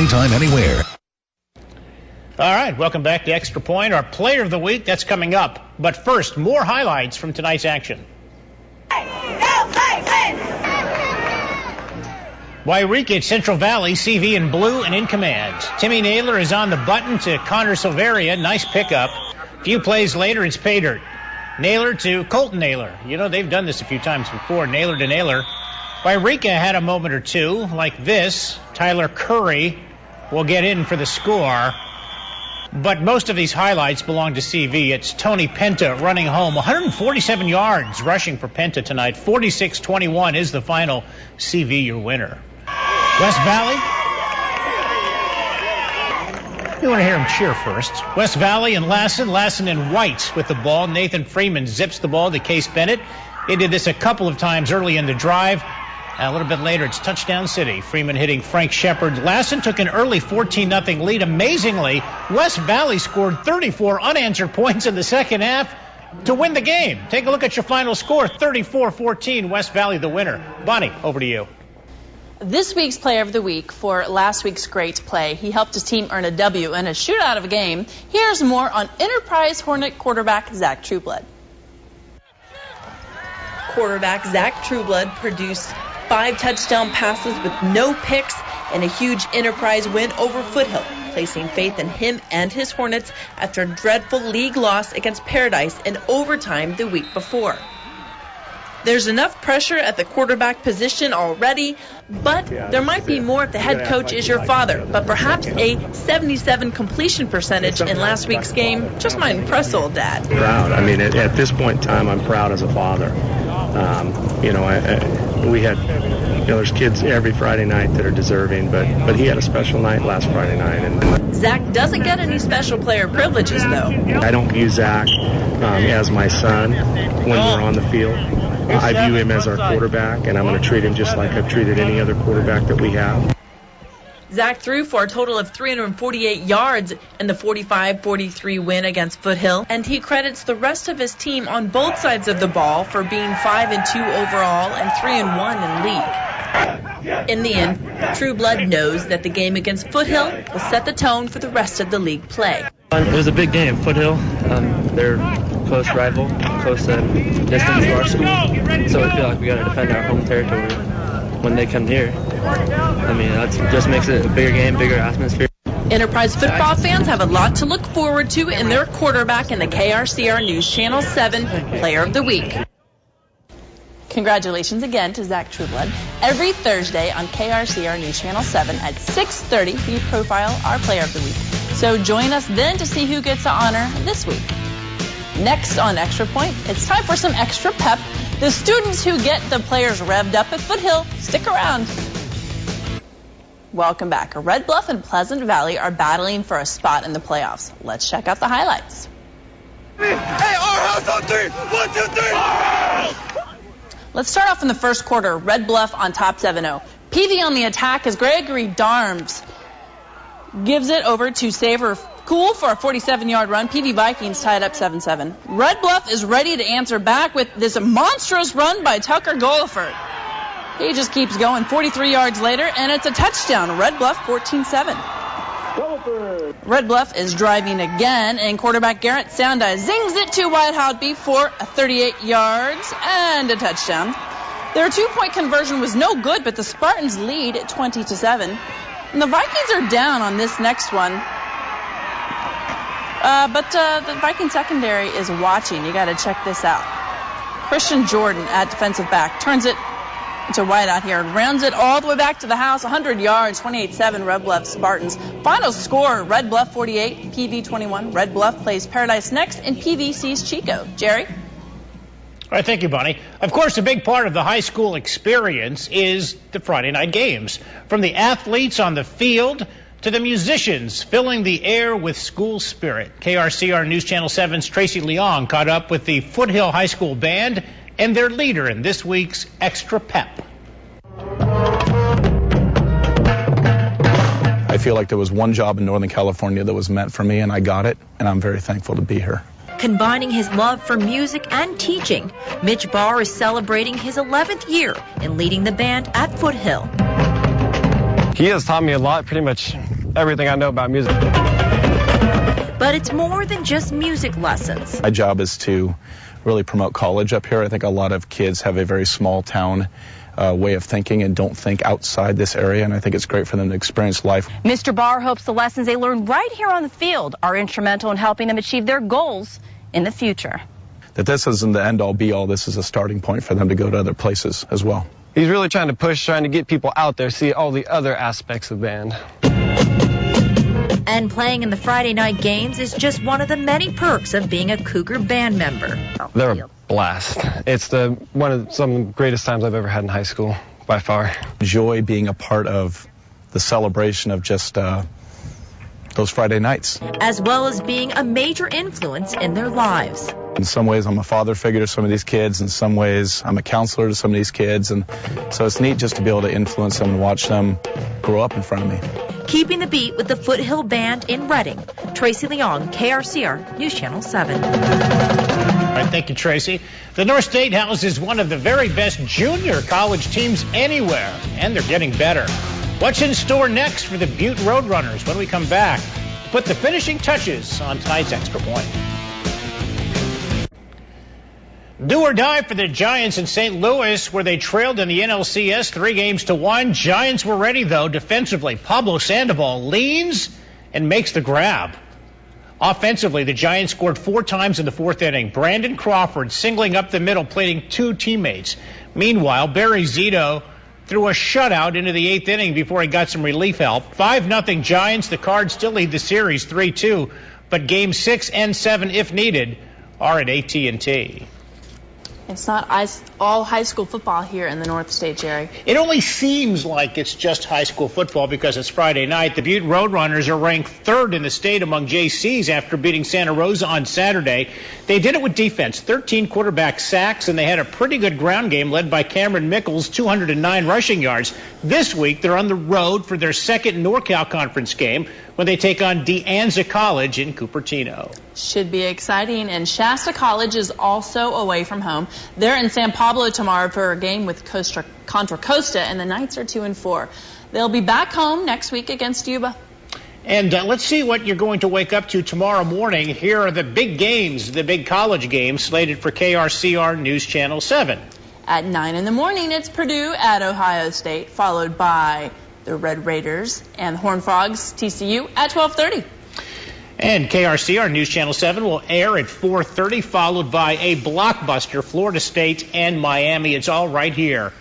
anytime, anywhere. All right, welcome back to Extra Point. Our player of the week, that's coming up. But first, more highlights from tonight's action. Wairika at Central Valley, CV in blue and in command. Timmy Naylor is on the button to Connor Silveria. Nice pickup. A few plays later, it's pay dirt. Naylor to Colton Naylor. You know, they've done this a few times before, Naylor to Naylor. Wairika had a moment or two like this. Tyler Curry will get in for the score. But most of these highlights belong to CV. It's Tony Penta running home. 147 yards rushing for Penta tonight. 46-21 is the final. CV your winner. West Valley. You want to hear him cheer first. West Valley and Lassen. Lassen and White with the ball. Nathan Freeman zips the ball to Case Bennett. He did this a couple of times early in the drive. And a little bit later, it's Touchdown City. Freeman hitting Frank Shepard. Lassen took an early 14-0 lead. Amazingly, West Valley scored 34 unanswered points in the second half to win the game. Take a look at your final score, 34-14, West Valley the winner. Bonnie, over to you. This week's player of the week for last week's great play. He helped his team earn a W in a shootout of a game. Here's more on Enterprise Hornet quarterback Zach Trueblood. Quarterback Zach Trueblood produced 5 touchdown passes with no picks and a huge Enterprise win over Foothill, placing faith in him and his Hornets after a dreadful league loss against Paradise in overtime the week before. There's enough pressure at the quarterback position already, but there might be more if the head coach is your father. But perhaps a 77 completion percentage in last week's game just might impress old Dad. Proud. I mean, at this point in time, I'm proud as a father. We had, there's kids every Friday night that are deserving, but he had a special night last Friday night. And Zach doesn't get any special player privileges, though. I don't view Zach as my son when we're on the field. I view him as our quarterback, and I'm going to treat him just like I've treated any other quarterback that we have. Zach threw for a total of 348 yards in the 45-43 win against Foothill, and he credits the rest of his team on both sides of the ball for being 5-2 overall and 3-1 in league. In the end, Trueblood knows that the game against Foothill will set the tone for the rest of the league play. It was a big game. Foothill, they're close rival, close distance to our school, so I feel like we got to defend our home territory when they come here. I mean, that just makes it a bigger game, bigger atmosphere. Enterprise football fans have a lot to look forward to in their quarterback in the KRCR News Channel 7 Player of the Week. Congratulations again to Zach Trueblood. Every Thursday on KRCR News Channel 7 at 6:30, we profile our Player of the Week. So join us then to see who gets the honor this week. Next on Extra Point, it's time for some extra pep. The students who get the players revved up at Foothill, stick around. Welcome back. Red Bluff and Pleasant Valley are battling for a spot in the playoffs. Let's check out the highlights. Hey, our house on 3. 1, 2, 3. Let's start off in the first quarter. Red Bluff on top 7-0. PV on the attack as Gregory Darms gives it over to Saver Cool for a 47-yard run. PV Vikings tied up 7-7. Red Bluff is ready to answer back with this monstrous run by Tucker Golifert. He just keeps going 43 yards later, and it's a touchdown. Red Bluff 14-7. Red Bluff is driving again, and quarterback Garrett Sounda zings it to White Houtby for a 38 yards and a touchdown. Their two-point conversion was no good, but the Spartans lead at 20-7. And the Vikings are down on this next one. But the Viking secondary is watching. You got to check this out. Christian Jordan at defensive back turns it to right out here and rounds it all the way back to the house. 100 yards, 28-7 Red Bluff Spartans. Final score, Red Bluff 48, PV 21. Red Bluff plays Paradise next, and PV sees Chico. Jerry? All right, thank you, Bonnie. Of course, a big part of the high school experience is the Friday night games. From the athletes on the field to the musicians filling the air with school spirit. KRCR News Channel 7's Tracy Leong caught up with the Foothill High School Band and their leader in this week's Extra Pep. I feel like there was one job in Northern California that was meant for me, and I got it, and I'm very thankful to be here. Combining his love for music and teaching, Mitch Barr is celebrating his 11th year in leading the band at Foothill. He has taught me a lot, pretty much everything I know about music. But it's more than just music lessons. My job is to really promote college up here. I think a lot of kids have a very small town way of thinking and don't think outside this area, and I think it's great for them to experience life. Mr. Barr hopes the lessons they learn right here on the field are instrumental in helping them achieve their goals in the future. That this isn't the end-all be-all, this is a starting point for them to go to other places as well. He's really trying to get people out there, see all the other aspects of band. And playing in the Friday night games is just one of the many perks of being a Cougar band member. They're a blast. It's one of some of the greatest times I've ever had in high school, by far. Enjoy being a part of the celebration of just those Friday nights. As well as being a major influence in their lives. In some ways, I'm a father figure to some of these kids. In some ways, I'm a counselor to some of these kids. And so it's neat just to be able to influence them and watch them grow up in front of me. Keeping the beat with the Foothill Band in Reading. Tracy Leong, KRCR, News Channel 7. All right, thank you, Tracy. The North State houses one of the very best junior college teams anywhere, and they're getting better. What's in store next for the Butte Roadrunners when we come back? Put the finishing touches on tonight's Extra Point. Do or die for the Giants in St. Louis, where they trailed in the NLCS 3-1. Giants were ready, though, defensively. Pablo Sandoval leans and makes the grab. Offensively, the Giants scored 4 times in the 4th inning. Brandon Crawford singling up the middle, plating 2 teammates. Meanwhile, Barry Zito threw a shutout into the 8th inning before he got some relief help. 5-0 Giants. The Cards still lead the series 3-2, but games 6 and 7, if needed, are at AT&T. It's not all high school football here in the North State, Jerry. It only seems like it's just high school football because it's Friday night. The Butte Roadrunners are ranked 3rd in the state among JCs after beating Santa Rosa on Saturday. They did it with defense, 13 quarterback sacks, and they had a pretty good ground game led by Cameron Mickles, 209 rushing yards. This week, they're on the road for their second NorCal Conference game when they take on De Anza College in Cupertino. Should be exciting, and Shasta College is also away from home. They're in San Pablo tomorrow for a game with Contra Costa, and the Knights are 2-4. They'll be back home next week against Yuba. And let's see what you're going to wake up to tomorrow morning. Here are the big games, the big college games slated for KRCR News Channel 7. At 9 in the morning, it's Purdue at Ohio State, followed by the Red Raiders and Horned Frogs TCU at 12:30. And KRCR News Channel 7 will air at 4:30, followed by a blockbuster, Florida State and Miami. It's all right here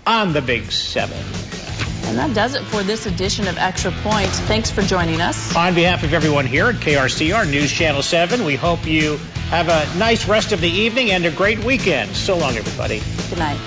on the Big 7. And that does it for this edition of Extra Point. Thanks for joining us. On behalf of everyone here at KRCR News Channel 7, we hope you have a nice rest of the evening and a great weekend. So long, everybody. Good night.